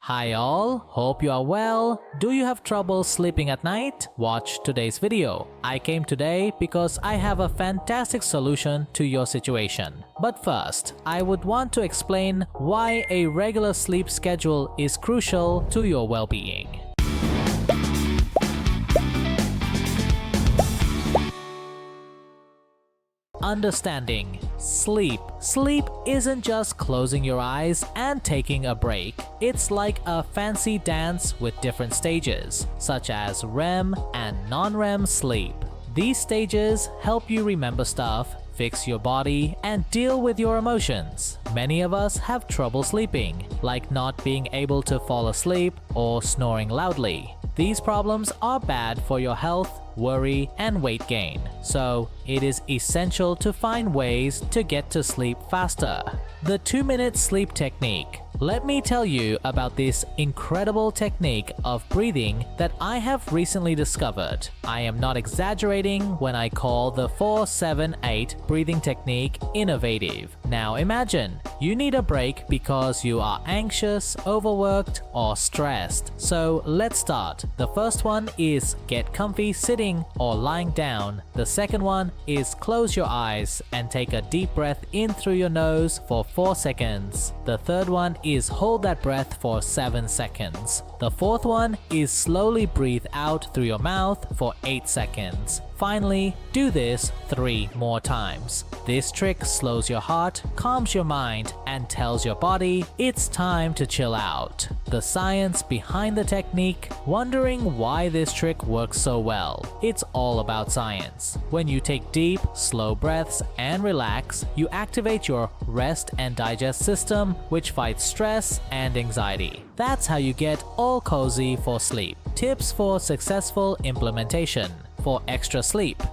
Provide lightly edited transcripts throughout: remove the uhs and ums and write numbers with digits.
Hi all, hope you are well. Do you have trouble sleeping at night? Watch today's video. I came today because I have a fantastic solution to your situation. But first, I would want to explain why a regular sleep schedule is crucial to your well-being. Understanding sleep. Sleep isn't just closing your eyes and taking a break. It's like a fancy dance with different stages, such as REM and non-REM sleep. These stages help you remember stuff, fix your body, and deal with your emotions. Many of us have trouble sleeping, like not being able to fall asleep or snoring loudly. These problems are bad for your health, worry, and weight gain. So, it is essential to find ways to get to sleep faster. The 2-minute sleep technique. Let me tell you about this incredible technique of breathing that I have recently discovered. I am not exaggerating when I call the 4-7-8 breathing technique innovative. Now imagine, you need a break because you are anxious, overworked, or stressed. So let's start. The first one is get comfy sitting or lying down. The second one is close your eyes and take a deep breath in through your nose for 4 seconds. The third one is hold that breath for 7 seconds. The fourth one is slowly breathe out through your mouth for 8 seconds. Finally, do this 3 more times. This trick slows your heart, calms your mind, and tells your body it's time to chill out. The science behind the technique, wondering why this trick works so well. It's all about science. When you take deep, slow breaths and relax, you activate your rest and digest system, which fights stress and anxiety. That's how you get all cozy for sleep. Tips for successful implementation. For extra sleep,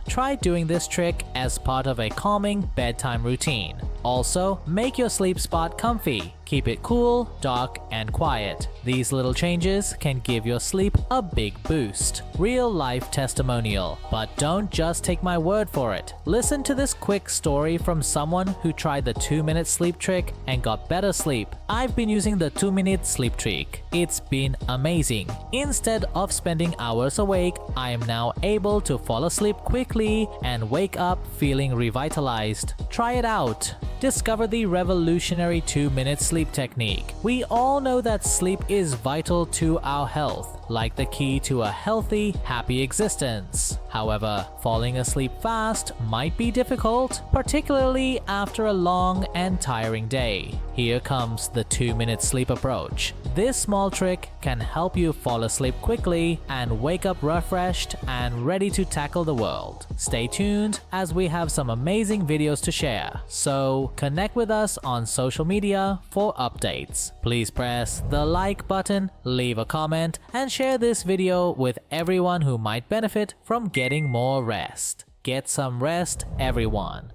try doing this trick as part of a calming bedtime routine. Also, make your sleep spot comfy. Keep it cool, dark, and quiet. These little changes can give your sleep a big boost. Real life testimonial. But don't just take my word for it. Listen to this quick story from someone who tried the 2-minute sleep trick and got better sleep. I've been using the 2-minute sleep trick. It's been amazing. Instead of spending hours awake, I am now able to fall asleep quickly and wake up feeling revitalized. Try it out. Discover the revolutionary 2-minute sleep technique. We all know that sleep is vital to our health, like the key to a healthy, happy existence. However, falling asleep fast might be difficult, particularly after a long and tiring day. Here comes the 2-minute sleep approach. This small trick can help you fall asleep quickly and wake up refreshed and ready to tackle the world. Stay tuned as we have some amazing videos to share. So connect with us on social media for updates. Please press the like button, leave a comment, and share this video with everyone who might benefit from getting more rest. Get some rest, everyone.